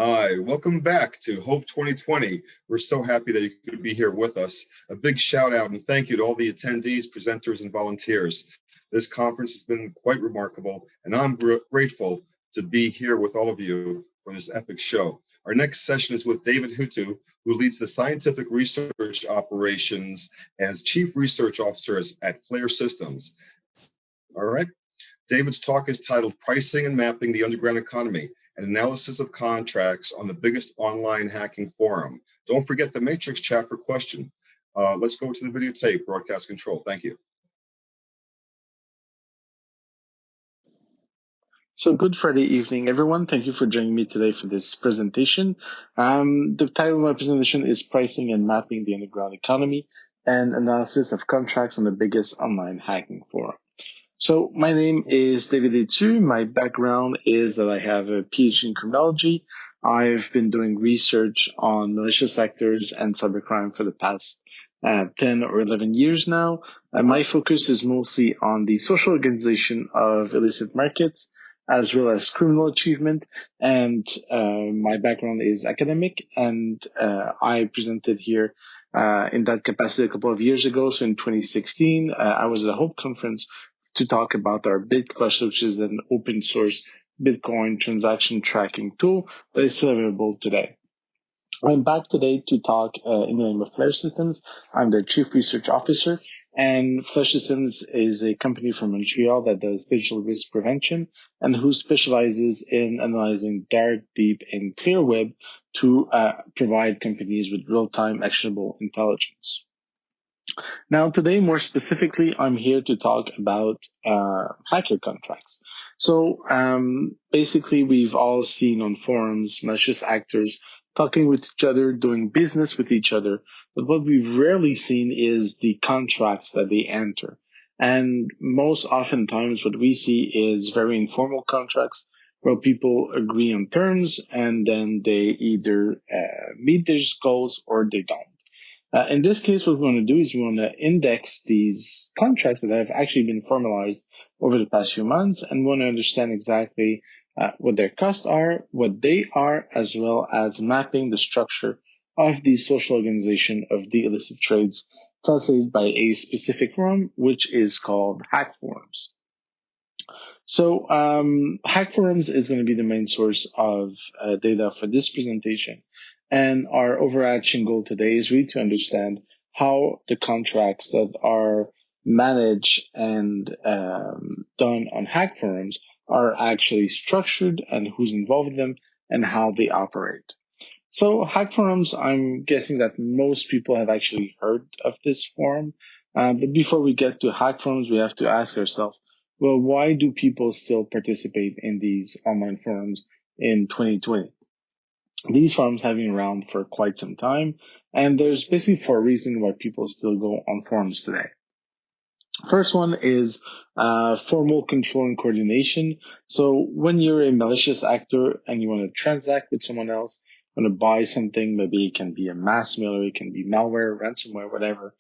Hi, welcome back to H.O.P.E 2020. We're so happy that you could be here with us. A big shout out and thank you to all the attendees, presenters, and volunteers. This conference has been quite remarkable, and I'm grateful to be here with all of you for this epic show. Our next session is with David Hétu, who leads the scientific research operations as Chief Research Officer at Flare Systems. All right. David's talk is titled Pricing and Mapping the Underground Economy, an analysis of contracts on the biggest online hacking forum. Don't forget the matrix chat for question. Let's go to the videotape, broadcast control. Thank you. So good Friday evening, everyone. Thank you for joining me today for this presentation. The title of my presentation is Pricing and Mapping the Underground Economy, an analysis of contracts on the biggest online hacking forum. So my name is David Hétu. My background is that I have a PhD in criminology. I've been doing research on malicious actors and cybercrime for the past 10 or 11 years now. My focus is mostly on the social organization of illicit markets, as well as criminal achievement. And my background is academic, and I presented here in that capacity a couple of years ago. So in 2016, I was at a H.O.P.E conference to talk about our BitClush, which is an open source Bitcoin transaction tracking tool that is still available today. I'm back today to talk in the name of Flare Systems. I'm their Chief Research Officer, and Flare Systems is a company from Montreal that does digital risk prevention and who specializes in analyzing dark, deep, and clear web to provide companies with real-time actionable intelligence. Now, today, more specifically, I'm here to talk about hacker contracts. So basically, we've all seen on forums malicious actors talking with each other, doing business with each other. But what we've rarely seen is the contracts that they enter. And most oftentimes, what we see is very informal contracts where people agree on terms and then they either meet their goals or they don't. In this case, what we want to do is we want to index these contracts that have actually been formalized over the past few months and want to understand exactly what their costs are, what they are, as well as mapping the structure of the social organization of the illicit trades translated by a specific forum, which is called hack forums. So hack forums is going to be the main source of data for this presentation. And our overarching goal today is really to understand how the contracts that are managed and done on hack forums are actually structured and who's involved in them and how they operate. So hack forums, I'm guessing that most people have actually heard of this forum. But before we get to hack forums, we have to ask ourselves, well, why do people still participate in these online forums in 2020? These forums have been around for quite some time, and there's basically 4 reasons why people still go on forums today. First one is formal control and coordination. So when you're a malicious actor and you want to transact with someone else, want to buy something, maybe it can be a mass mailer, it can be malware, ransomware, whatever.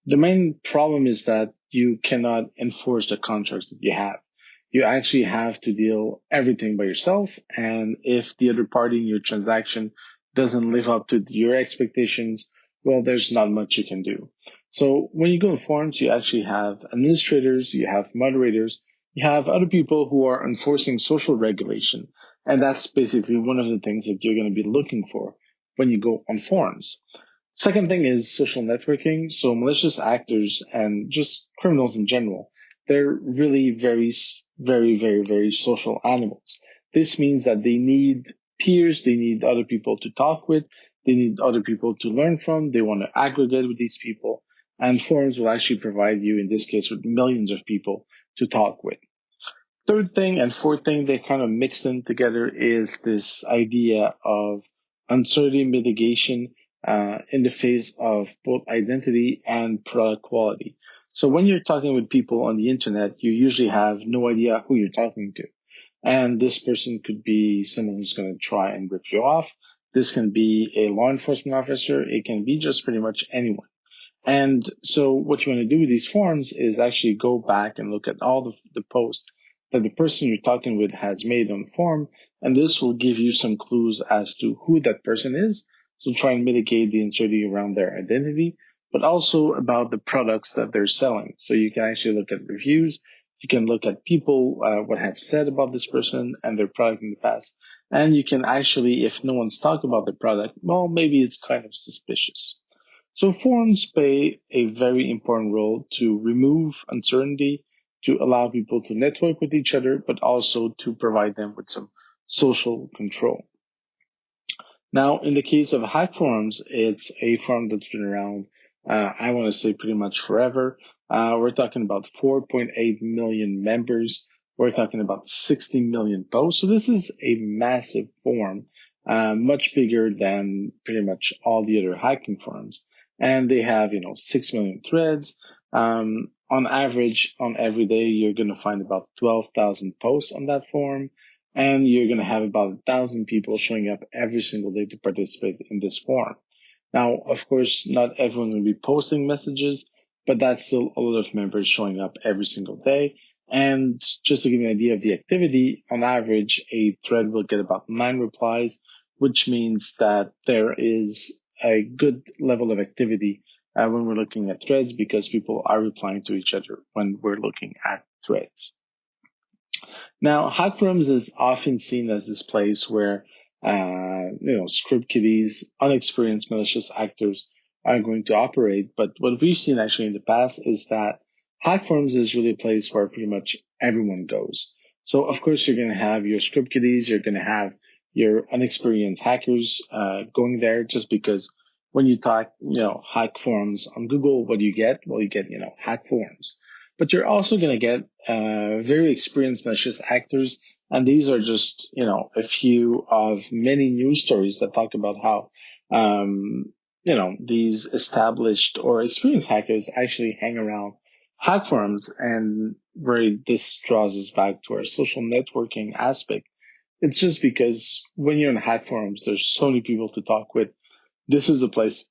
The main problem is that you cannot enforce the contracts that you have. You actually have to deal everything by yourself. And if the other party in your transaction doesn't live up to your expectations, well, there's not much you can do. So when you go on forums, you actually have administrators, you have moderators, you have other people who are enforcing social regulation. And that's basically one of the things that you're going to be looking for when you go on forums. Second thing is social networking. So malicious actors and just criminals in general, they're really very social animals. This means that they need peers, they need other people to talk with, they need other people to learn from, they want to aggregate with these people, and forums will actually provide you, in this case, with millions of people to talk with. Third thing and fourth thing they kind of mixed in together is this idea of uncertainty mitigation in the face of both identity and product quality. So when you're talking with people on the internet, you usually have no idea who you're talking to. And this person could be someone who's going to try and rip you off. This can be a law enforcement officer. It can be just pretty much anyone. And so what you want to do with these forums is actually go back and look at all the posts that the person you're talking with has made on the forum And this will give you some clues as to who that person is. So try and mitigate the uncertainty around their identity, but also about the products that they're selling. So you can actually look at reviews. You can look at people, what have said about this person and their product in the past. And you can actually, if no one's talked about the product, well, maybe it's kind of suspicious. So forums play a very important role to remove uncertainty, to allow people to network with each other, but also to provide them with some social control. Now, in the case of hack forums, it's a forum that's been around, I want to say pretty much forever. We're talking about 4.8 million members. We're talking about 60 million posts. So this is a massive forum, much bigger than pretty much all the other hacking forums. And they have, 6 million threads. On average, on every day, you're going to find about 12,000 posts on that forum. And you're going to have about 1,000 people showing up every single day to participate in this forum. Now, of course, not everyone's going to be posting messages, but that's still a lot of members showing up every single day. And just to give you an idea of the activity, on average, a thread will get about 9 replies, which means that there is a good level of activity when we're looking at threads because people are replying to each other when we're looking at threads. Now, hack forums is often seen as this place where, script kiddies, unexperienced malicious actors are going to operate. But what we've seen actually in the past is that hack forums is really a place where pretty much everyone goes. So, of course, you're going to have your script kiddies, you're going to have your unexperienced hackers going there just because when you type, hack forums on Google, what do you get? Well, you get, hack forums. But you're also going to get very experienced malicious actors. And these are just, a few of many news stories that talk about how, these established or experienced hackers actually hang around hack forums. And where this draws us back to our social networking aspect. It's just because when you're in hack forums, there's so many people to talk with. This is a place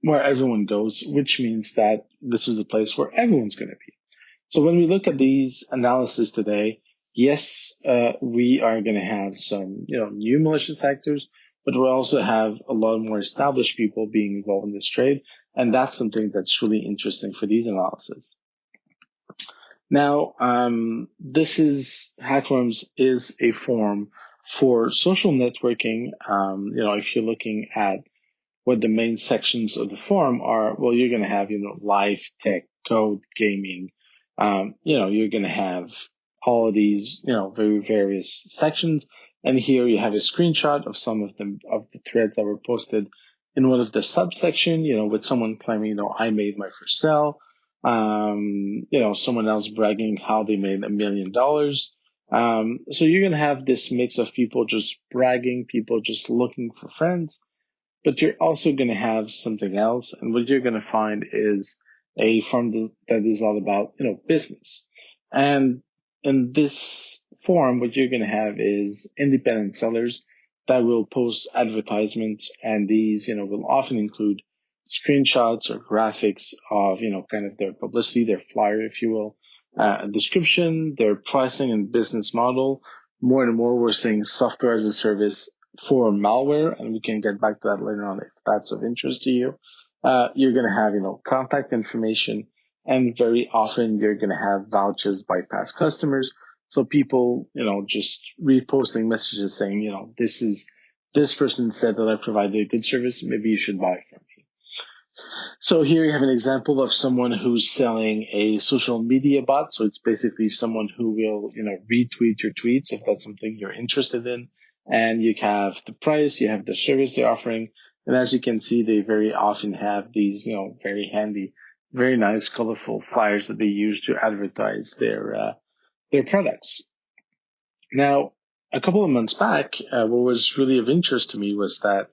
where everyone goes, which means that this is a place where everyone's going to be. So when we look at these analysis today, yes, we are going to have some, new malicious actors, but we'll also have a lot more established people being involved in this trade. And that's something that's really interesting for these analysis. Now, hack forums is a forum for social networking. If you're looking at what the main sections of the forum are, well, you're going to have, live, tech, code, gaming. You're going to have all of these, very various sections. And here you have a screenshot of some of the threads that were posted in one of the subsection, with someone claiming, I made my first sale. Someone else bragging how they made $1 million. So you're going to have this mix of people just bragging, people just looking for friends. But you're also going to have something else. And what you're going to find is a forum that is all about, business. And in this forum, what you're going to have is independent sellers that will post advertisements. And these, will often include screenshots or graphics of, kind of their publicity, their flyer, if you will, a description, their pricing and business model. More and more, we're seeing software as a service for malware, and we can get back to that later on if that's of interest to you. You're going to have, contact information, and very often you're going to have vouchers by past customers. So people, just reposting messages saying, this person said that I provided a good service. Maybe you should buy from me. So here you have an example of someone who's selling a social media bot. So it's basically someone who will, retweet your tweets if that's something you're interested in. And you have the price, you have the service they're offering. And as you can see, they very often have these, very handy, very nice, colorful flyers that they use to advertise their products. Now, a couple of months back, what was really of interest to me was that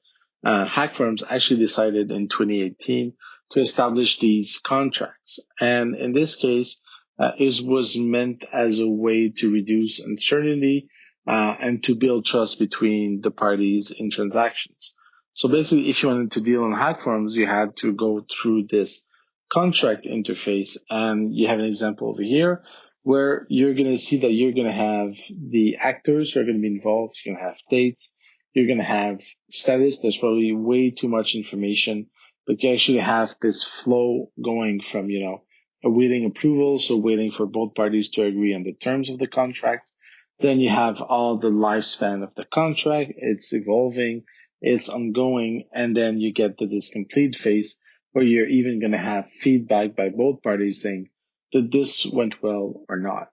hack firms actually decided in 2018 to establish these contracts. And in this case, it was meant as a way to reduce uncertainty and to build trust between the parties in transactions. So basically, if you wanted to deal on hack firms, you had to go through this contract interface. And you have an example over here where you're going to see that you're going to have the actors who are going to be involved. You're going to have dates. You're going to have status. There's probably way too much information, but you actually have this flow going from, awaiting approval, so waiting for both parties to agree on the terms of the contract. Then you have all the lifespan of the contract. It's evolving, it's ongoing, and then you get to this complete phase where you're even going to have feedback by both parties saying that this went well or not.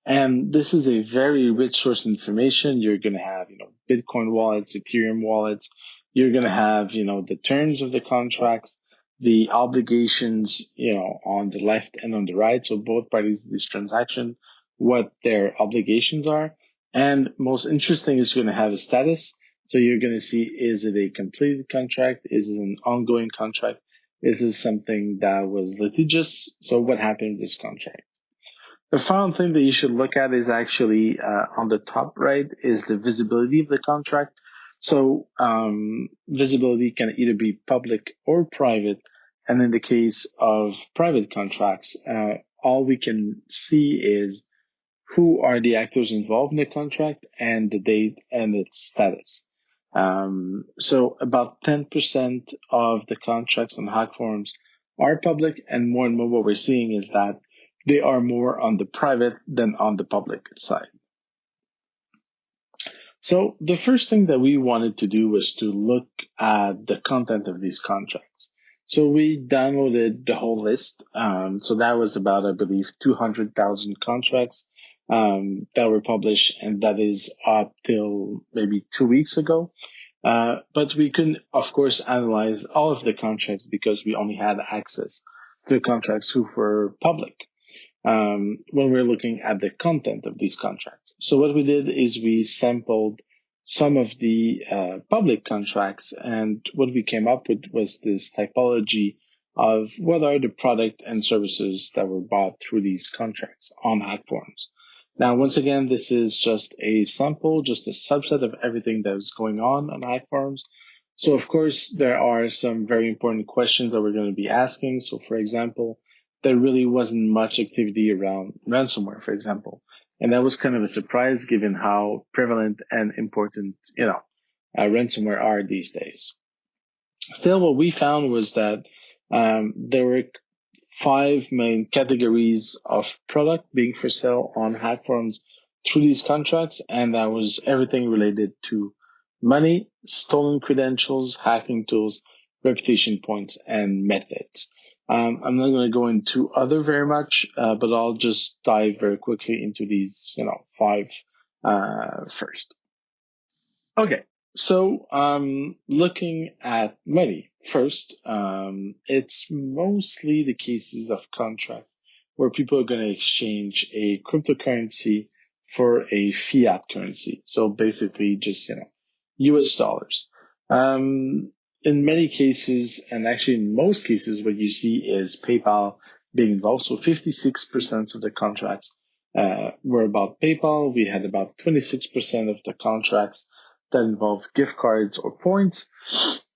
And this is a very rich source of information. You're going to have, Bitcoin wallets, Ethereum wallets. You're going to have, the terms of the contracts, the obligations, on the left and on the right. So both parties of this transaction, what their obligations are. And most interesting is you're going to have a status. So you're going to see, is it a completed contract? Is it an ongoing contract? Is this something that was litigious? So what happened with this contract? The final thing that you should look at is actually on the top right is the visibility of the contract. So visibility can either be public or private. And in the case of private contracts, all we can see is who are the actors involved in the contract and the date and its status. So about 10% of the contracts on hack forums are public, and more what we're seeing is that they are more on the private than on the public side. So the first thing that we wanted to do was to look at the content of these contracts. So we downloaded the whole list. So that was about, I believe, 200,000 contracts that were published, and that is up till maybe 2 weeks ago. But we couldn't, of course, analyze all of the contracts because we only had access to the contracts who were public when we're looking at the content of these contracts. So what we did is we sampled some of the public contracts, and what we came up with was this typology of what are the product and services that were bought through these contracts on hack forums. Now, once again, this is just a sample, just a subset of everything that is going on hack forums. So, of course, there are some very important questions that we're going to be asking. So, for example, there really wasn't much activity around ransomware, for example. And that was kind of a surprise given how prevalent and important, ransomware are these days. Still, what we found was that there were 5 main categories of product being for sale on hack forums through these contracts, and that was everything related to money, stolen credentials, hacking tools, reputation points, and methods. I'm not going to go into other very much, but I'll just dive very quickly into these, 5 first. Okay, so looking at money first, it's mostly the cases of contracts where people are going to exchange a cryptocurrency for a fiat currency. So basically just, US dollars. In many cases, and actually in most cases, what you see is PayPal being involved. So 56% of the contracts were about PayPal. We had about 26% of the contracts that involve gift cards or points.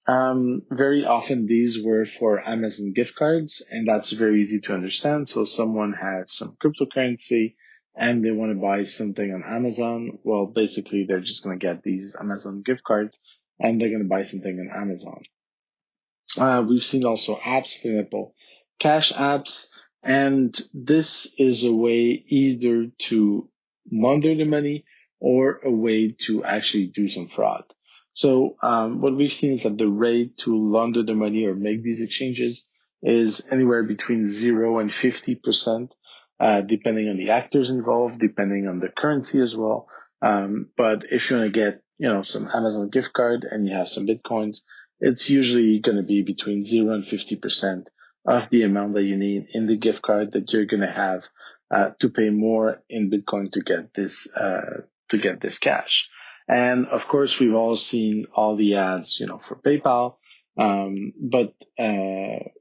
Very often these were for Amazon gift cards, and that's very easy to understand. So someone has some cryptocurrency and they want to buy something on Amazon. Well, basically they're just going to get these Amazon gift cards and they're going to buy something on Amazon. We've seen also apps, for example, cash apps, and this is a way either to launder the money or a way to actually do some fraud. So what we've seen is that the rate to launder the money or make these exchanges is anywhere between 0 and 50%, depending on the actors involved, depending on the currency as well. But if you want to get, some Amazon gift card and you have some Bitcoins, it's usually going to be between 0 and 50% of the amount that you need in the gift card that you're going to have to pay more in Bitcoin to get this cash. And of course, we've all seen all the ads, for PayPal, but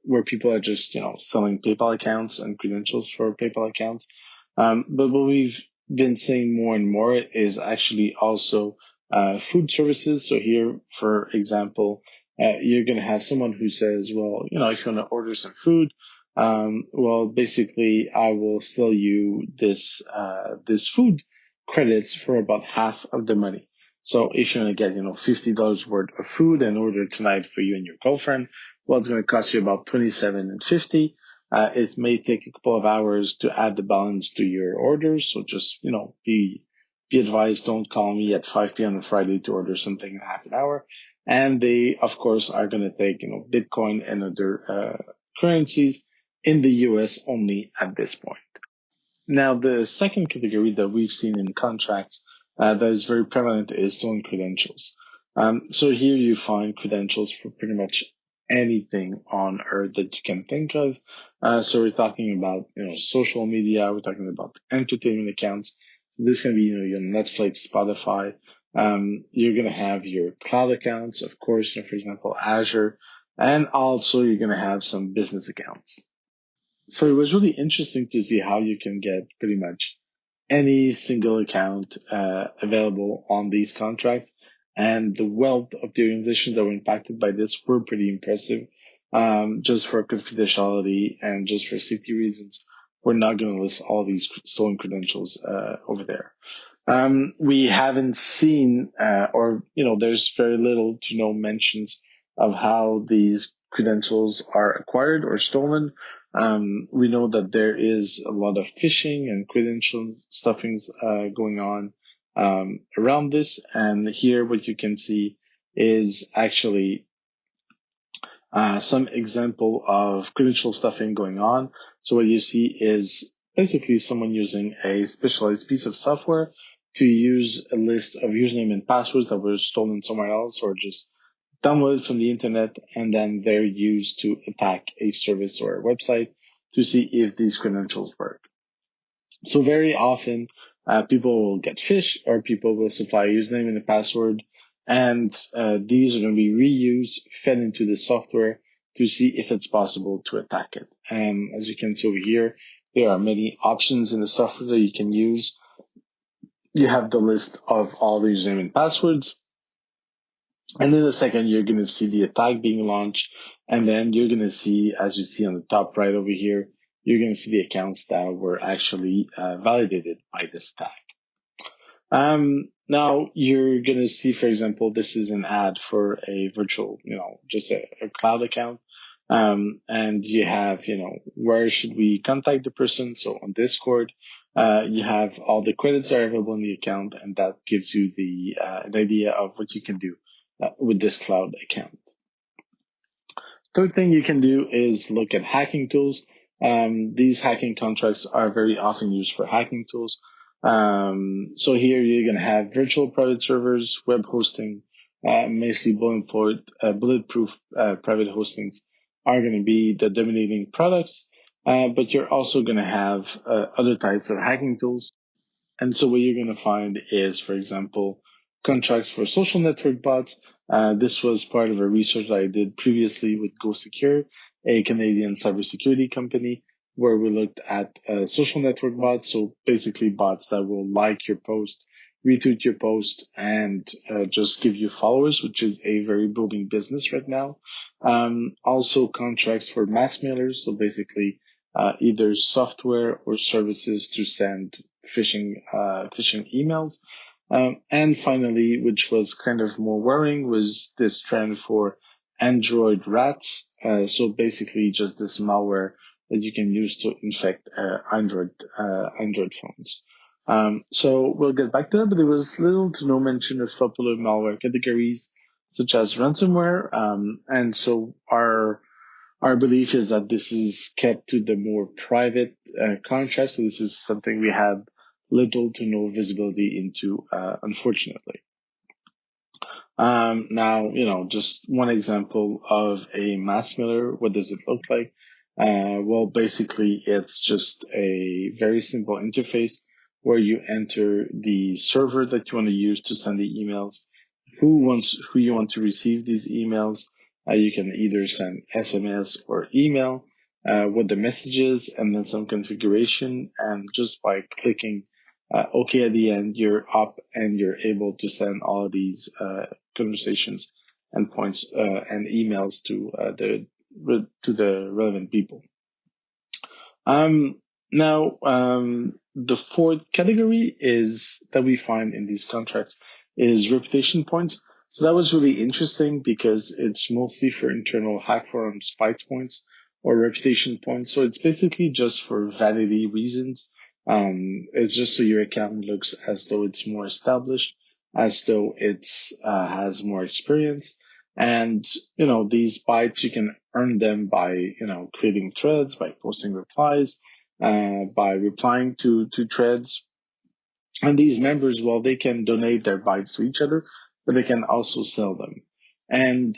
where people are just, selling PayPal accounts and credentials for PayPal accounts. But what we've been seeing more and more is actually also food services. So here, for example, you're going to have someone who says, well, if you want to order some food, Well, basically, I will sell you this food credits for about half of the money. So if you're gonna get, $50 worth of food and order tonight for you and your girlfriend, well, it's gonna cost you about $27.50. It may take a couple of hours to add the balance to your orders. So just, be advised, don't call me at 5 p.m. on Friday to order something in half an hour. And they, of course, are gonna take, Bitcoin and other, currencies in the US only at this point. Now, the second category that we've seen in contracts that is very prevalent is stolen credentials. So here you find credentials for pretty much anything on earth that you can think of. So we're talking about, social media, we're talking about entertainment accounts. This can be, your Netflix, Spotify. You're going to have your cloud accounts, of course, for example, Azure, and also you're going to have some business accounts. So it was really interesting to see how you can get pretty much any single account available on these contracts. And the wealth of the organizations that were impacted by this were pretty impressive. Just for confidentiality and just for safety reasons, we're not going to list all these stolen credentials over there. We haven't seen, or, there's very little to no mentions of how these credentials are acquired or stolen. We know that there is a lot of phishing and credential stuffings going on around this. And here, what you can see is actually some example of credential stuffing going on. So what you see is basically someone using a specialized piece of software to use a list of username and passwords that were stolen somewhere else or just downloaded from the internet, and then they're used to attack a service or a website to see if these credentials work. So very often, people will get phished or people will supply a username and a password, and these are going to be reused, fed into the software to see if it's possible to attack it. And as you can see over here, there are many options in the software that you can use. You have the list of all the username and passwords. And in a second, you're going to see the attack being launched. And then you're going to see, as you see on the top right over here, you're going to see the accounts that were actually validated by this attack. Now you're going to see, for example, this is an ad for a virtual, just a cloud account. And you have, where should we contact the person? So on Discord, you have all the credits are available in the account, and that gives you an idea of what you can do with this cloud account. Third thing you can do is look at hacking tools. These hacking contracts are very often used for hacking tools. So here you're going to have virtual private servers, web hosting, mostly bulletproof private hostings are going to be the dominating products. But you're also going to have other types of hacking tools. And so what you're going to find is, for example, contracts for social network bots. This was part of a research that I did previously with GoSecure, a Canadian cybersecurity company, where we looked at social network bots. So basically bots that will like your post, retweet your post, and just give you followers, which is a very booming business right now. Also contracts for mass mailers. So basically either software or services to send phishing emails. And finally, which was kind of more worrying, was this trend for Android rats. So basically just this malware that you can use to infect Android phones. So we'll get back to that, but there was little to no mention of popular malware categories such as ransomware. And so our belief is that this is kept to the more private contracts. So this is something we have little to no visibility into, unfortunately. Now, just one example of a mass mailer. What does it look like? Well, basically, it's just a very simple interface where you enter the server that you want to use to send the emails, who you want to receive these emails. You can either send SMS or email, what the message is, and then some configuration. And just by clicking OK at the end, you're up and you're able to send all of these conversations and points and emails to the relevant people. The fourth category is that we find in these contracts is reputation points. So that was really interesting because it's mostly for internal hack forum spikes points or reputation points. So it's basically just for vanity reasons. It's just so your account looks as though it's more established, as though it's has more experience. And, these bytes, you can earn them by, creating threads, by posting replies, by replying to threads. And these members, well, they can donate their bytes to each other, but they can also sell them. And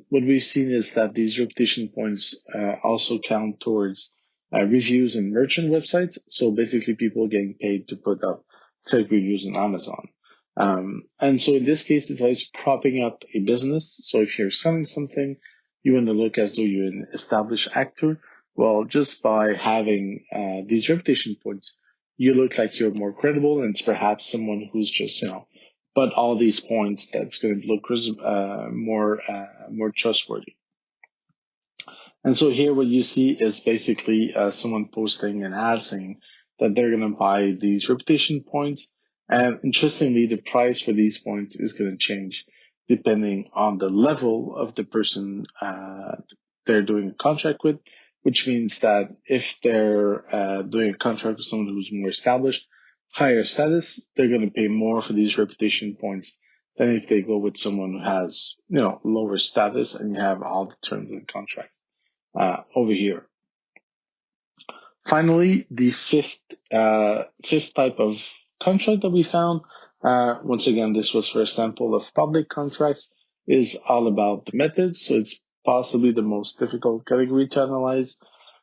what we've seen is that these reputation points also count towards reviews in merchant websites. So basically, people getting paid to put up fake reviews on Amazon. And so in this case, it's always propping up a business. So if you're selling something, you want to look as though you're an established actor. Well, just by having these reputation points, you look like you're more credible, and it's perhaps someone who's just, but all these points that's going to look more trustworthy. And so here what you see is basically someone posting an ad saying that they're going to buy these reputation points. And interestingly, the price for these points is going to change depending on the level of the person they're doing a contract with, which means that if they're doing a contract with someone who's more established, higher status, they're going to pay more for these reputation points than if they go with someone who has, lower status and you have all the terms of the contract over here. Finally, the fifth type of contract that we found, once again, this was for a sample of public contracts, is all about the methods. So it's possibly the most difficult category to analyze.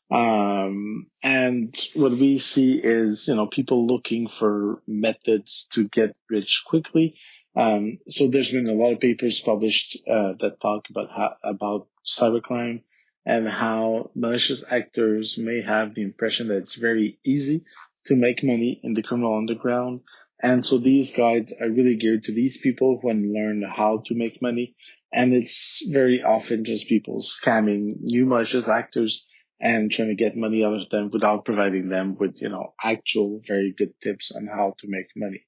And what we see is, people looking for methods to get rich quickly. So there's been a lot of papers published that talk about cybercrime and how malicious actors may have the impression that it's very easy to make money in the criminal underground. And so these guides are really geared to these people who want to learn how to make money. And it's very often just people scamming new malicious actors and trying to get money out of them without providing them with, actual very good tips on how to make money.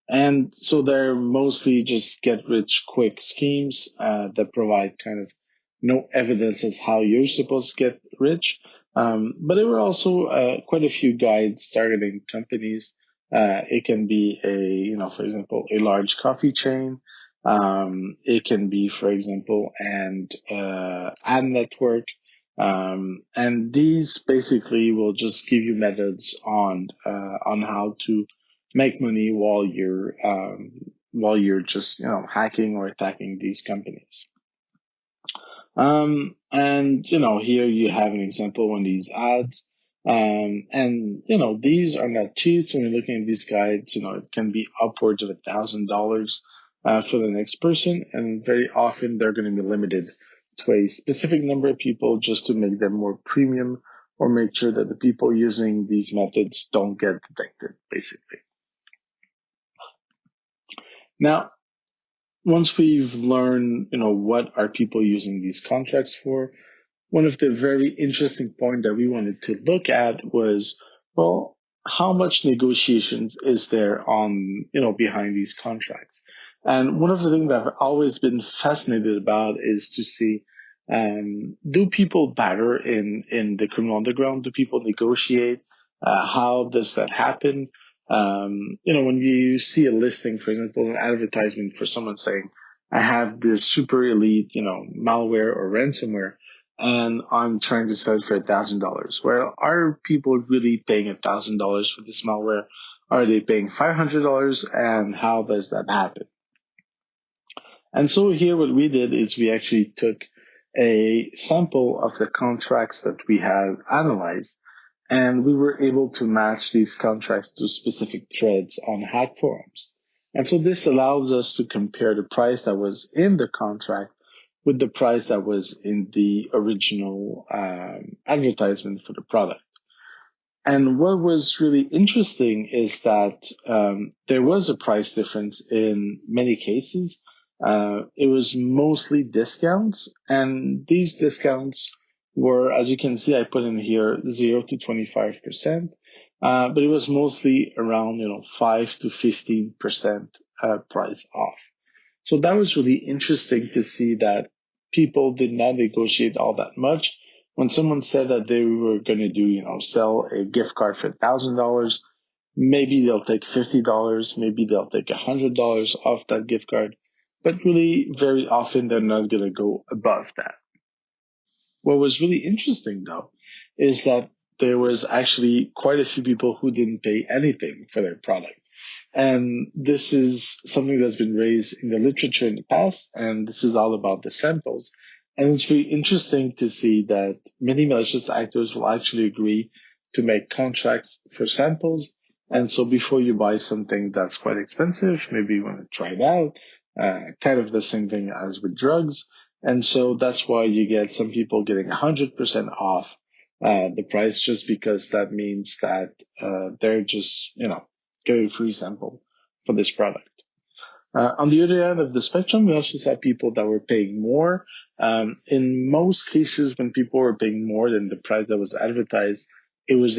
And so they're mostly just get rich quick schemes that provide kind of no evidence as how you're supposed to get rich. But there were also quite a few guides targeting companies. It can be for example, a large coffee chain. It can be, for example, an ad network. And these basically will just give you methods on how to make money while you're just hacking or attacking these companies. And here you have an example on these ads. And these are not cheap. So when you're looking at these guides, it can be upwards of $1,000 for the next person, and very often they're going to be limited to a specific number of people just to make them more premium or make sure that the people using these methods don't get detected, basically. Now, once we've learned, what are people using these contracts for, one of the very interesting points that we wanted to look at was, well, how much negotiations is there on, behind these contracts? And one of the things that I've always been fascinated about is to see, do people battle in the criminal underground? Do people negotiate? How does that happen? When you see a listing, for example, an advertisement for someone saying, I have this super elite, malware or ransomware, and I'm trying to sell it for $1,000. Well, are people really paying $1,000 for this malware? Are they paying $500? And how does that happen? And so here what we did is we actually took a sample of the contracts that we have analyzed, and we were able to match these contracts to specific threads on hack forums. And so this allows us to compare the price that was in the contract with the price that was in the original advertisement for the product. And what was really interesting is that there was a price difference in many cases. It was mostly discounts, and these discounts where, as you can see, I put in here 0 to 25%, but it was mostly around 5 to 15% price off. So that was really interesting to see that people did not negotiate all that much. When someone said that they were going to sell a gift card for $1,000, maybe they'll take $50, maybe they'll take $100 off that gift card, but really very often they're not going to go above that. What was really interesting though is that there was actually quite a few people who didn't pay anything for their product. And this is something that's been raised in the literature in the past, and this is all about the samples. And it's really interesting to see that many malicious actors will actually agree to make contracts for samples. And so before you buy something that's quite expensive, maybe you want to try it out, kind of the same thing as with drugs. And so that's why you get some people getting 100% off the price, just because that means that they're just, get a free sample for this product. On the other end of the spectrum, we also saw people that were paying more. In most cases, when people were paying more than the price that was advertised, it was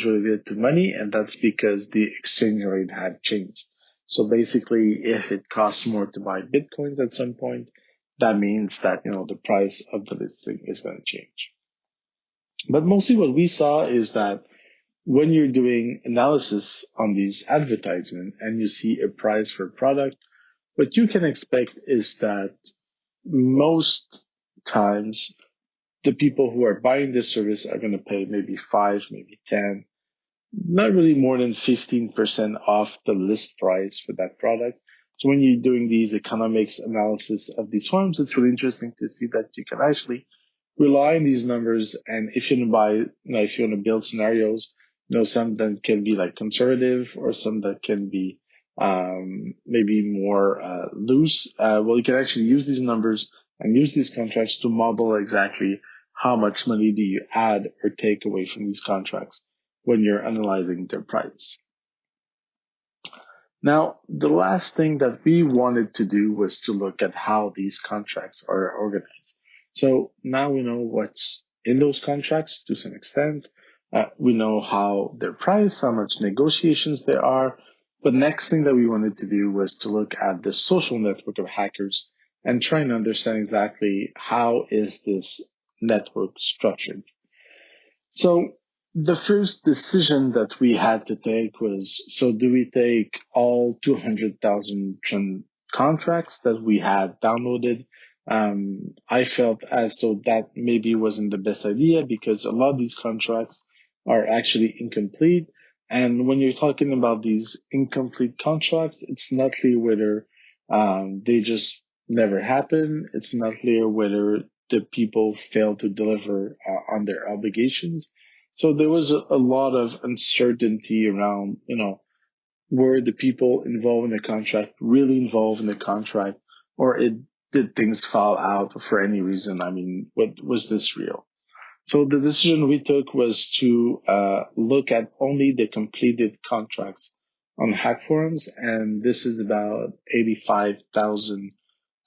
related to money, and that's because the exchange rate had changed. So basically, if it costs more to buy Bitcoins at some point, that means that, the price of the listing is going to change. But mostly what we saw is that when you're doing analysis on these advertisements and you see a price for a product, what you can expect is that most times the people who are buying this service are going to pay maybe 5, maybe 10, not really more than 15% off the list price for that product. So when you're doing these economics analysis of these firms, it's really interesting to see that you can actually rely on these numbers. And if you want to build scenarios, some that can be like conservative or some that can be maybe more loose. Well, you can actually use these numbers and use these contracts to model exactly how much money do you add or take away from these contracts when you're analyzing their price. Now, the last thing that we wanted to do was to look at how these contracts are organized. So now we know what's in those contracts to some extent. We know how they're priced, how much negotiations there are. But next thing that we wanted to do was to look at the social network of hackers and try and understand exactly how is this network structured. So the first decision that we had to take was, so do we take all 200,000 contracts that we had downloaded? I felt as though that maybe wasn't the best idea because a lot of these contracts are actually incomplete. And when you're talking about these incomplete contracts, it's not clear whether they just never happen. It's not clear whether the people fail to deliver on their obligations. So there was a lot of uncertainty around, were the people involved in the contract really involved in the contract, or did things fall out for any reason? I mean, what was this real? So the decision we took was to look at only the completed contracts on hack forums, and this is about 85,000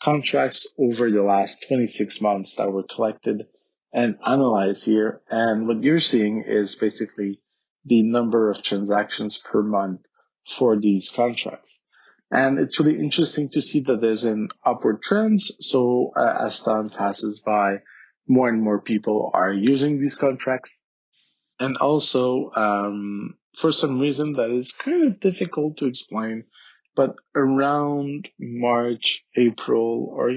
contracts over the last 26 months that were collected and analyzed here. And what you're seeing is basically the number of transactions per month for these contracts. And it's really interesting to see that there's an upward trend. So as time passes by, more and more people are using these contracts. And also, for some reason that is kind of difficult to explain, but around March, April, or,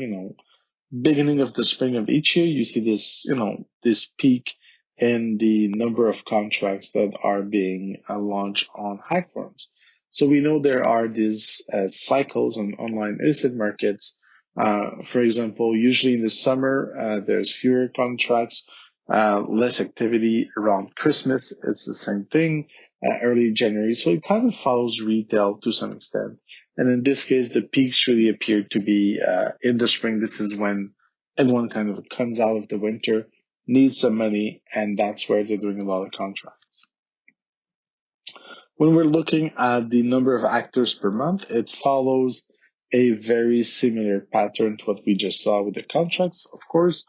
beginning of the spring of each year, you see this, this peak in the number of contracts that are being launched on hack forums. So we know there are these cycles on online illicit markets. For example, usually in the summer, there's fewer contracts, less activity around Christmas. It's the same thing, early January. So it kind of follows retail to some extent. And in this case, the peaks really appear to be in the spring. This is when everyone kind of comes out of the winter, needs some money, and that's where they're doing a lot of contracts. When we're looking at the number of actors per month, it follows a very similar pattern to what we just saw with the contracts, of course.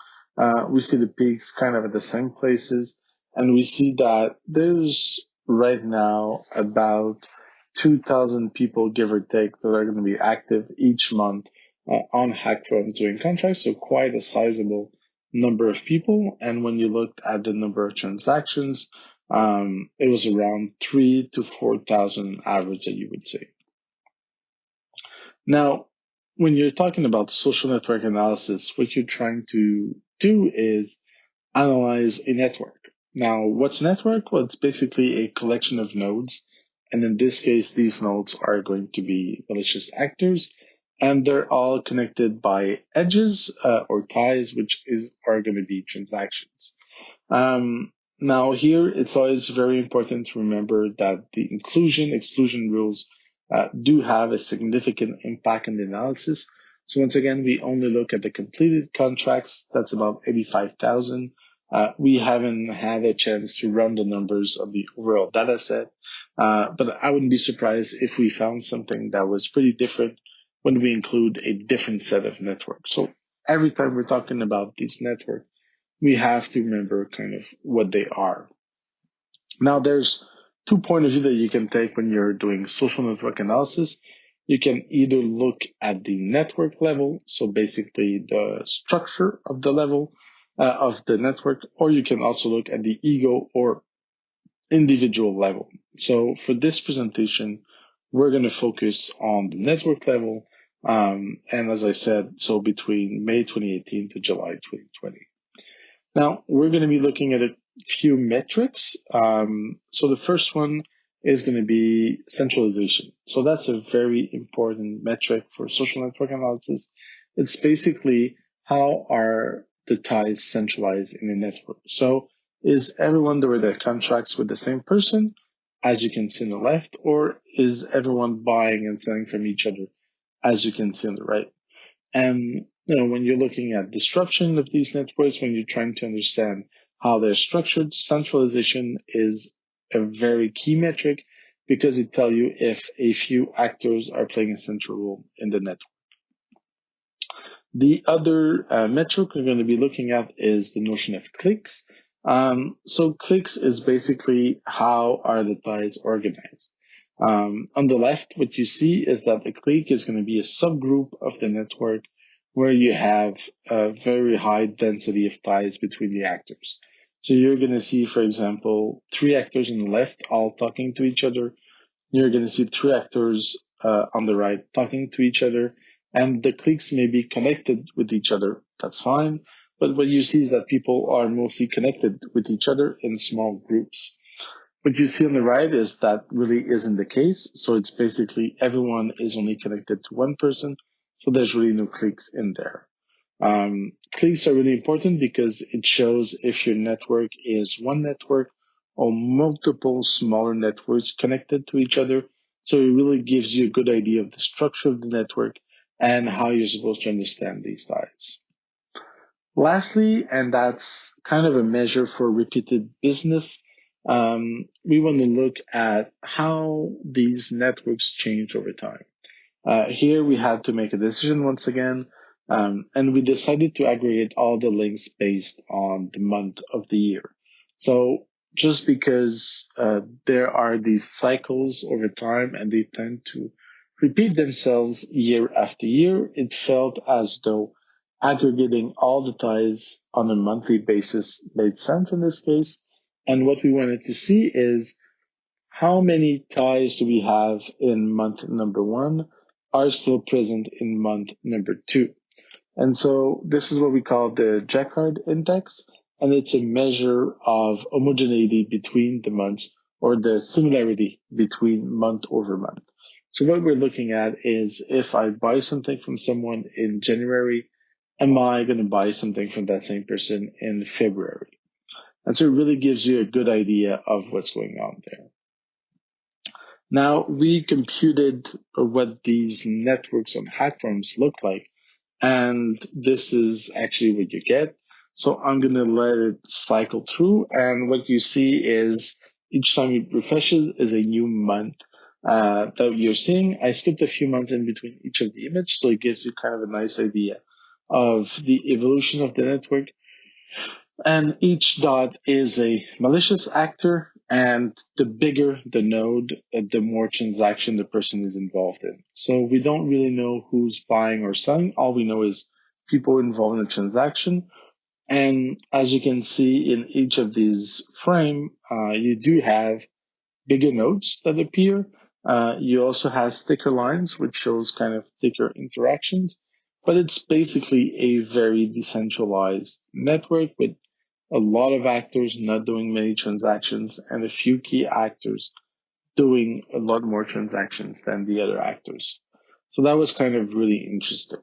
We see the peaks kind of at the same places, and we see that there's right now about 2,000 people, give or take, that are going to be active each month on hack forums doing contracts, so quite a sizable number of people. And when you looked at the number of transactions, it was around 3,000 to 4,000 average that you would see. Now, when you're talking about social network analysis, what you're trying to do is analyze a network. Now, what's a network? Well, it's basically a collection of nodes. And in this case, these nodes are going to be malicious actors, and they're all connected by edges or ties, are going to be transactions. Now here, it's always very important to remember that the exclusion rules do have a significant impact on the analysis. So once again, we only look at the completed contracts. That's about 85,000. We haven't had a chance to run the numbers of the overall data set, but I wouldn't be surprised if we found something that was pretty different when we include a different set of networks. So every time we're talking about these networks, we have to remember kind of what they are. Now, there's 2 points of view that you can take when you're doing social network analysis. You can either look at the network level, so basically the structure of the level of the network, or you can also look at the ego or individual level. So for this presentation, we're going to focus on the network level. And as I said, so between May 2018 to July 2020. Now, we're going to be looking at a few metrics. So the first one is going to be centralization. So that's a very important metric for social network analysis. It's basically how are the ties centralized in a network. So is everyone doing their contracts with the same person, as you can see on the left, or is everyone buying and selling from each other, as you can see on the right? And when you're looking at disruption of these networks, when you're trying to understand how they're structured, centralization is a very key metric because it tells you if a few actors are playing a central role in the network. The other metric we're going to be looking at is the notion of cliques. So cliques is basically how are the ties organized. On the left, what you see is that a clique is going to be a subgroup of the network where you have a very high density of ties between the actors. So you're going to see, for example, 3 actors on the left all talking to each other. You're going to see 3 actors on the right talking to each other, and the cliques may be connected with each other. That's fine. But what you see is that people are mostly connected with each other in small groups. What you see on the right is that really isn't the case. So it's basically everyone is only connected to one person. So there's really no cliques in there. Cliques are really important because it shows if your network is one network or multiple smaller networks connected to each other. So it really gives you a good idea of the structure of the network and how you're supposed to understand these ties. Lastly, and that's kind of a measure for repeated business, we want to look at how these networks change over time. Here we had to make a decision once again, and we decided to aggregate all the links based on the month of the year. So just because there are these cycles over time and they tend to repeat themselves year after year, it felt as though aggregating all the ties on a monthly basis made sense in this case. And what we wanted to see is how many ties do we have in month number 1 are still present in month number 2. And so this is what we call the Jaccard Index, and it's a measure of homogeneity between the months or the similarity between month over month. So what we're looking at is if I buy something from someone in January, am I going to buy something from that same person in February? And so it really gives you a good idea of what's going on there. Now, we computed what these networks on hack forums look like, and this is actually what you get. So I'm going to let it cycle through, and what you see is each time it refreshes is a new month that you're seeing. I skipped a few months in between each of the images, so it gives you kind of a nice idea of the evolution of the network. And each dot is a malicious actor, and the bigger the node, the more transaction the person is involved in. So we don't really know who's buying or selling. All we know is people involved in the transaction. And as you can see in each of these frame, you do have bigger nodes that appear. You also have sticker lines, which shows kind of sticker interactions, but it's basically a very decentralized network with a lot of actors not doing many transactions and a few key actors doing a lot more transactions than the other actors. So that was kind of really interesting.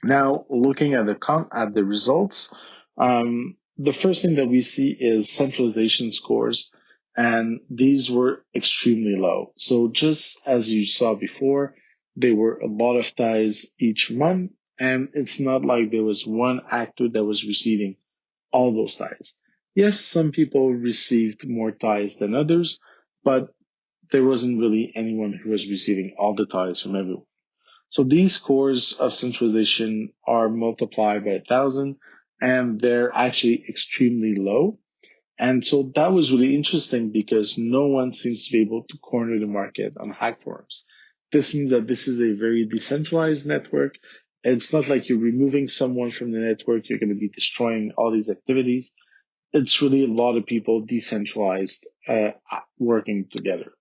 Now, looking at the results, the first thing that we see is centralization scores, and these were extremely low. So just as you saw before, there were a lot of ties each month, and it's not like there was one actor that was receiving all those ties. Yes, some people received more ties than others, but there wasn't really anyone who was receiving all the ties from everyone. So these scores of centralization are multiplied by 1,000, and they're actually extremely low. And so that was really interesting because no one seems to be able to corner the market on hack forums. This means that this is a very decentralized network. It's not like you're removing someone from the network, you're going to be destroying all these activities. It's really a lot of people decentralized working together.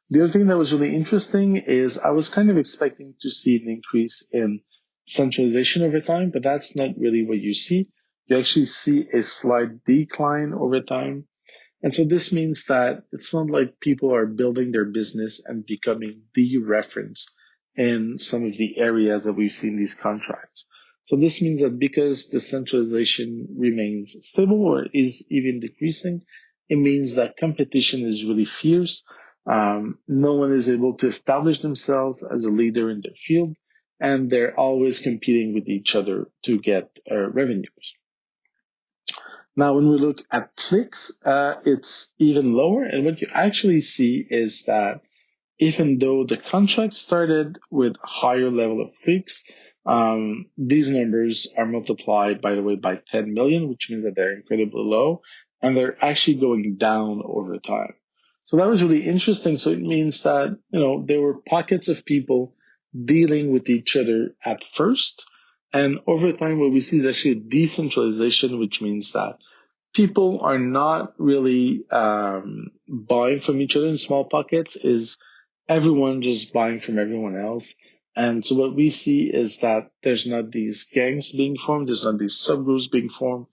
The other thing that was really interesting is I was kind of expecting to see an increase in centralization over time, but that's not really what you see. You actually see a slight decline over time. And so this means that it's not like people are building their business and becoming the reference in some of the areas that we've seen these contracts. So this means that because the centralization remains stable or is even decreasing, it means that competition is really fierce. No one is able to establish themselves as a leader in their field, and they're always competing with each other to get revenues. Now, when we look at clicks, it's even lower. And what you actually see is that even though the contract started with higher level of clicks, these numbers are multiplied, by the way, by 10 million, which means that they're incredibly low, and they're actually going down over time. So that was really interesting. So it means that, there were pockets of people dealing with each other at first. And over time, what we see is actually decentralization, which means that people are not really buying from each other in small pockets, is everyone just buying from everyone else. And so what we see is that there's not these gangs being formed, there's not these subgroups being formed,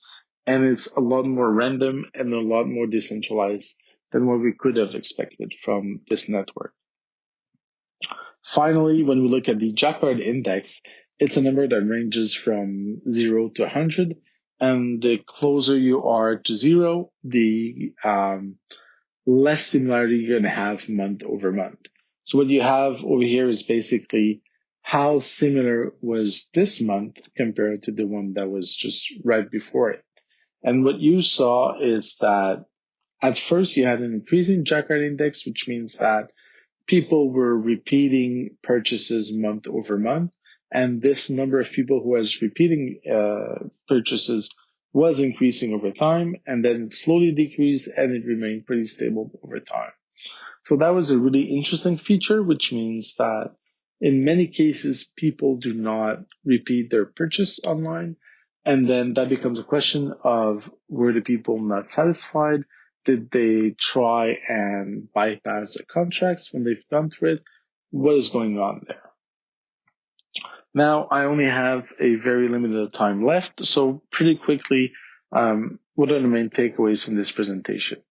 and it's a lot more random and a lot more decentralized than what we could have expected from this network. Finally, when we look at the Jaccard Index, it's a number that ranges from 0 to 100. And the closer you are to 0, the less similarity you're going to have month over month. So what you have over here is basically how similar was this month compared to the one that was just right before it. And what you saw is that at first you had an increasing Jaccard Index, which means that people were repeating purchases month over month. And this number of people who was repeating purchases was increasing over time, and then it slowly decreased and it remained pretty stable over time. So that was a really interesting feature, which means that in many cases, people do not repeat their purchase online. And then that becomes a question of, were the people not satisfied? Did they try and bypass the contracts when they've gone through it? What is going on there? Now, I only have a very limited time left, so pretty quickly, what are the main takeaways from this presentation?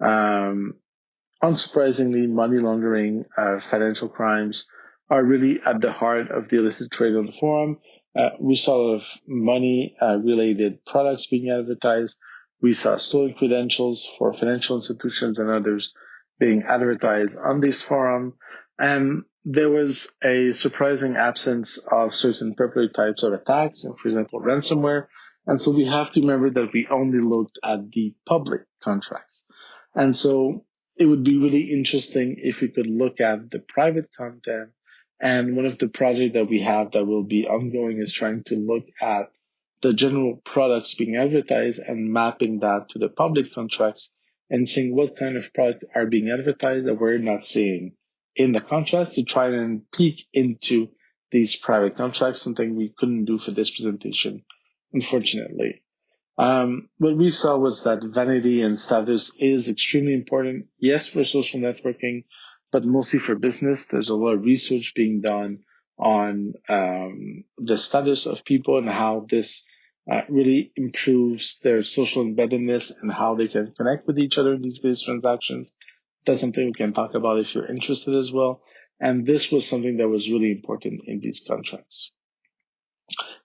Unsurprisingly, money laundering, financial crimes are really at the heart of the illicit trade on the forum. We saw a lot of money-related products being advertised. We saw stolen credentials for financial institutions and others being advertised on this forum. And there was a surprising absence of certain popular types of attacks, for example, ransomware. And so we have to remember that we only looked at the public contracts. And so it would be really interesting if we could look at the private content. And one of the projects that we have that will be ongoing is trying to look at the general products being advertised and mapping that to the public contracts and seeing what kind of product are being advertised that we're not seeing in the contracts to try and peek into these private contracts, something we couldn't do for this presentation, unfortunately. What we saw was that vanity and status is extremely important. Yes, for social networking, but mostly for business. There's a lot of research being done on the status of people and how this really improves their social embeddedness and how they can connect with each other in these business transactions. That's something we can talk about if you're interested as well. And this was something that was really important in these contracts.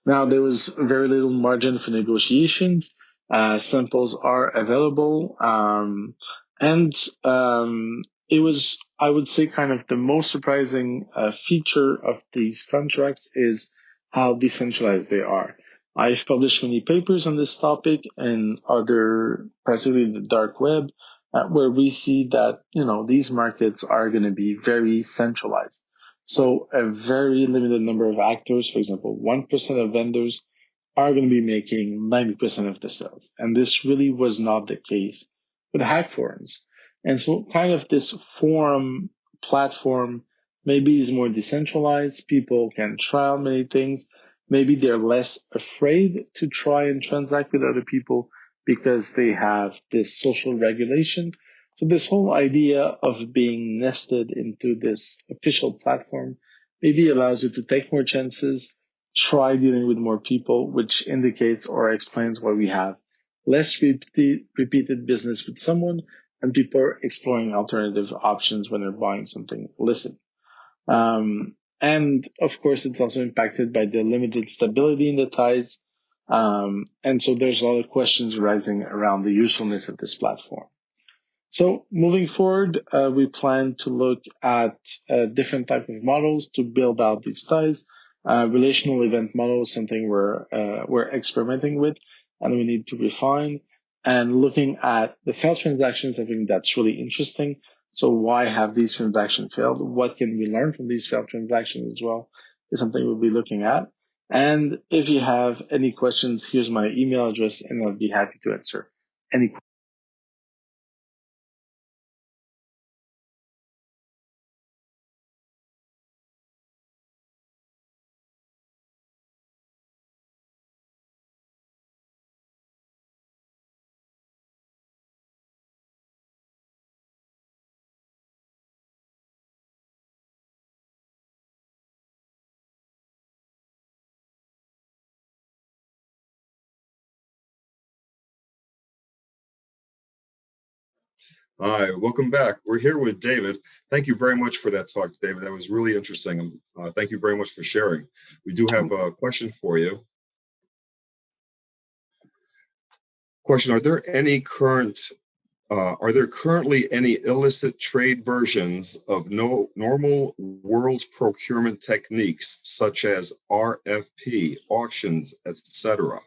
Now, there was very little margin for negotiations. Samples are available. And it was, I would say, kind of the most surprising feature of these contracts is how decentralized they are. I've published many papers on this topic and other, particularly the dark web, where we see that, these markets are going to be very centralized. So a very limited number of actors, for example, 1% of vendors are going to be making 90% of the sales. And this really was not the case with hack forums. And so kind of this forum platform maybe is more decentralized. People can try out many things. Maybe they're less afraid to try and transact with other people because they have this social regulation. So this whole idea of being nested into this official platform maybe allows you to take more chances, try dealing with more people, which indicates or explains why we have less repeated business with someone and people are exploring alternative options when they're buying something illicit. And of course, it's also impacted by the limited stability in the ties. And so there's a lot of questions arising around the usefulness of this platform. So moving forward, we plan to look at different type of models to build out these ties. Relational event model is something we're experimenting with and we need to refine. And looking at the failed transactions, I think that's really interesting. So why have these transactions failed? What can we learn from these failed transactions as well is something we'll be looking at. And if you have any questions, here's my email address and I'll be happy to answer any questions. Hi, welcome back. We're here with David. Thank you very much for that talk, David. That was really interesting. Thank you very much for sharing. We do have a question for you. Question, are there currently any illicit trade versions of normal world procurement techniques such as RFP, auctions, etc.?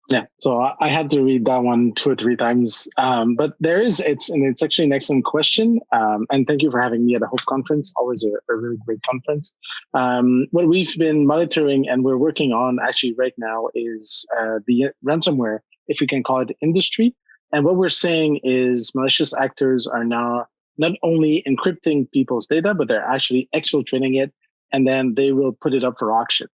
Yeah, so I had to read that one 2 or 3 times, but it's actually an excellent question, and thank you for having me at the H.O.P.E conference. Always a really great conference. What we've been monitoring and we're working on actually right now is the ransomware, if we can call it, industry. And what we're saying is malicious actors are now not only encrypting people's data, but they're actually exfiltrating it, and then they will put it up for auction.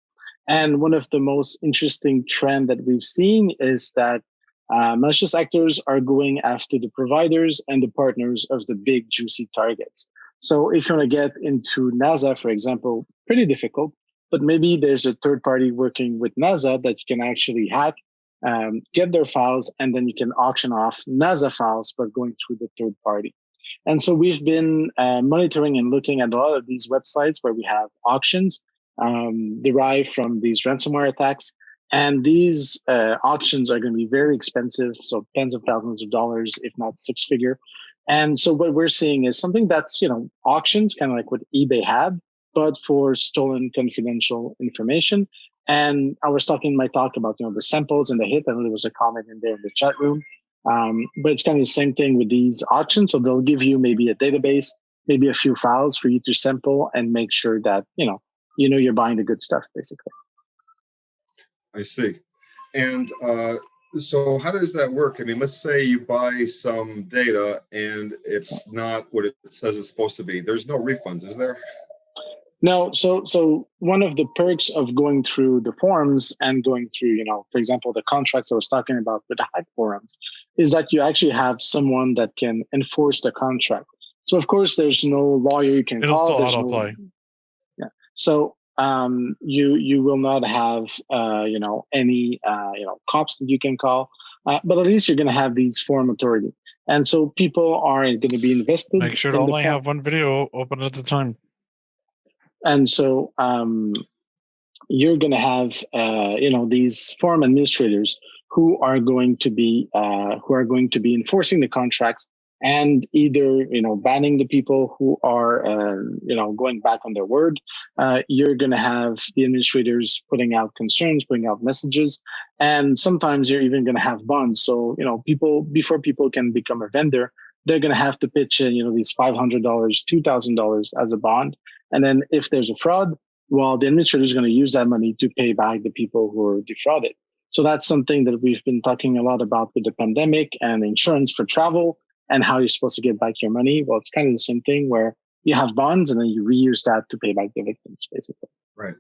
And one of the most interesting trend that we've seen is that malicious actors are going after the providers and the partners of the big juicy targets. So if you want to get into NASA, for example, pretty difficult, but maybe there's a third party working with NASA that you can actually hack, get their files, and then you can auction off NASA files by going through the third party. And so we've been monitoring and looking at a lot of these websites where we have auctions derived from these ransomware attacks. And these auctions are going to be very expensive, so tens of thousands of dollars, if not 6-figure. And so what we're seeing is something that's, auctions, kind of like what eBay had, but for stolen confidential information. And I was talking in my talk about, the samples and the hit. I know there was a comment in there in the chat room. But it's kind of the same thing with these auctions. So they'll give you maybe a database, maybe a few files for you to sample and make sure that, you're buying the good stuff, basically. I see. And so how does that work? I mean, let's say you buy some data and it's not what it says it's supposed to be. There's no refunds, is there? No, so one of the perks of going through the forums and going through, for example, the contracts I was talking about with the hack forums, is that you actually have someone that can enforce the contract. So of course, there's no lawyer you can It'll call. still There's auto apply. yeah. So you will not have any cops that you can call, but at least you're going to have these forum authority, and so people are going to be invested. Make sure to in only have one video open at a time. And so you're going to have these forum administrators who are going to be enforcing the contracts and either banning the people who are going back on their word. You're going to have the administrators putting out concerns, putting out messages, and sometimes you're even going to have bonds. So people, before people can become a vendor, they're going to have to pitch in these $500, $2,000 as a bond, and then if there's a fraud, well, the administrator is going to use that money to pay back the people who are defrauded. So that's something that we've been talking a lot about with the pandemic and insurance for travel and how you're supposed to get back your money. Well, it's kind of the same thing where you have bonds and then you reuse that to pay back the victims, basically. Right.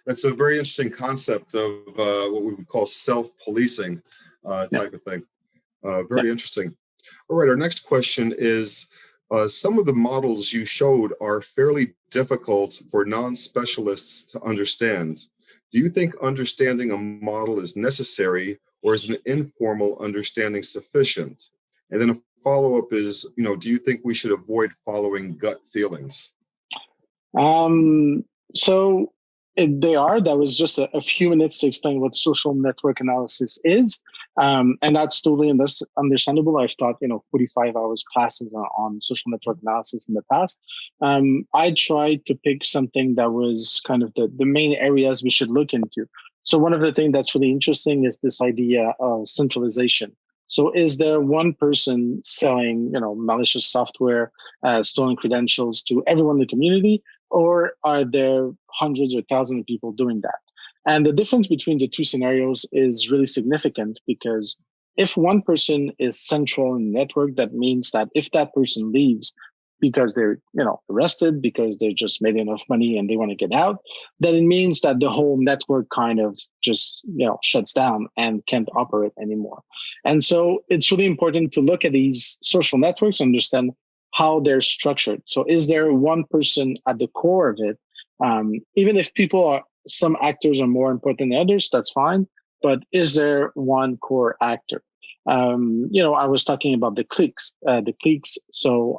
That's a very interesting concept of what we would call self-policing type of thing. Very interesting. All right, our next question is, some of the models you showed are fairly difficult for non-specialists to understand. Do you think understanding a model is necessary, or is an informal understanding sufficient? And then a follow-up is, do you think we should avoid following gut feelings? So that was just a few minutes to explain what social network analysis is. And that's totally understandable. I've taught, 45 hours classes on social network analysis in the past. I tried to pick something that was kind of the main areas we should look into. So one of the things that's really interesting is this idea of centralization. So is there one person selling, malicious software, stolen credentials to everyone in the community, or are there hundreds or thousands of people doing that? And the difference between the two scenarios is really significant, because if one person is central in the network, that means that if that person leaves because they're, arrested, because they just made enough money and they want to get out, then it means that the whole network kind of just, shuts down and can't operate anymore. And so it's really important to look at these social networks, understand how they're structured. So is there one person at the core of it? Even if some actors are more important than others, that's fine. But is there one core actor? I was talking about the cliques. So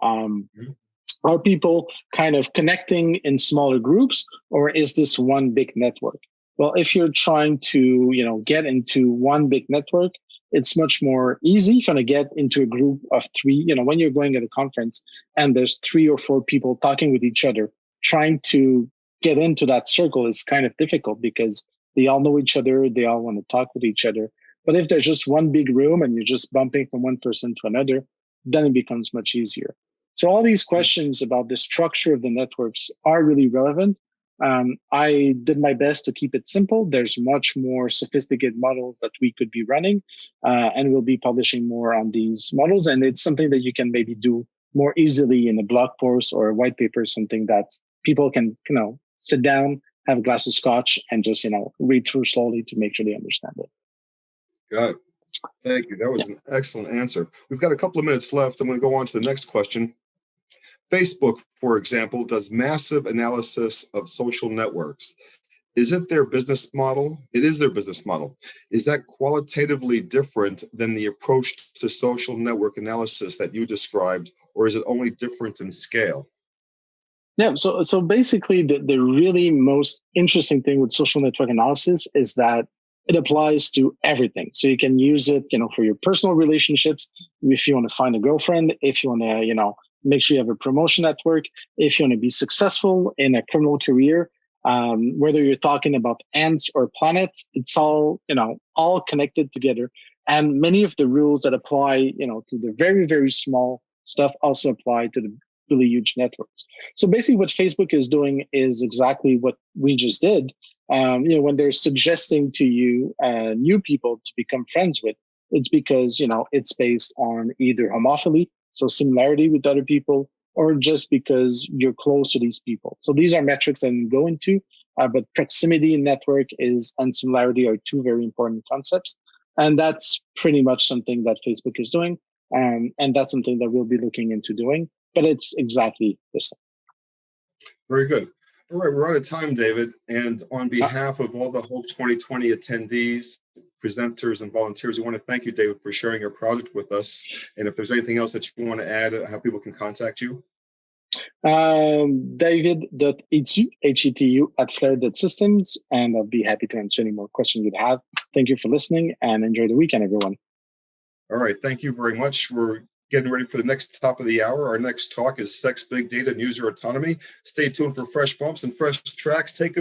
are people kind of connecting in smaller groups, or is this one big network? Well, if you're trying to, get into one big network, it's much more easy if you want to get into a group of three. When you're going at a conference and there's 3 or 4 people talking with each other, trying to get into that circle is kind of difficult because they all know each other. They all want to talk with each other. But if there's just one big room and you're just bumping from one person to another, then it becomes much easier. So all these questions about the structure of the networks are really relevant. I did my best to keep it simple. There's much more sophisticated models that we could be running, and we'll be publishing more on these models. And it's something that you can maybe do more easily in a blog post or a white paper, something that people can, sit down, have a glass of scotch, and just, read through slowly to make sure they understand it. Got it. Thank you. That was an excellent answer. We've got a couple of minutes left. I'm going to go on to the next question. Facebook, for example, does massive analysis of social networks. Is it their business model? It is their business model. Is that qualitatively different than the approach to social network analysis that you described, or is it only different in scale? Yeah, so basically the really most interesting thing with social network analysis is that it applies to everything. So you can use it, for your personal relationships, if you want to find a girlfriend, if you want to, make sure you have a promotion network, if you want to be successful in a criminal career, whether you're talking about ants or planets, it's all, all connected together. And many of the rules that apply, to the very, very small stuff also apply to the really huge networks. So basically what Facebook is doing is exactly what we just did. when they're suggesting to you new people to become friends with, it's because, it's based on either homophily, so similarity with other people, or just because you're close to these people. So these are metrics that you go into, but proximity in network and similarity are two very important concepts. And that's pretty much something that Facebook is doing. And that's something that we'll be looking into doing, but it's exactly the same. Very good. All right, we're out of time, David. And on behalf of all the Hope 2020 attendees, presenters, and volunteers, we want to thank you, David, for sharing your project with us. And if there's anything else that you want to add, how people can contact you? David.Hétu, H-E-T-U, @flare.systems, and I'll be happy to answer any more questions you'd have. Thank you for listening, and enjoy the weekend, everyone. All right, thank you very much. We're getting ready for the next top of the hour. Our next talk is Sex, Big Data, and User Autonomy. Stay tuned for fresh bumps and fresh tracks. Take it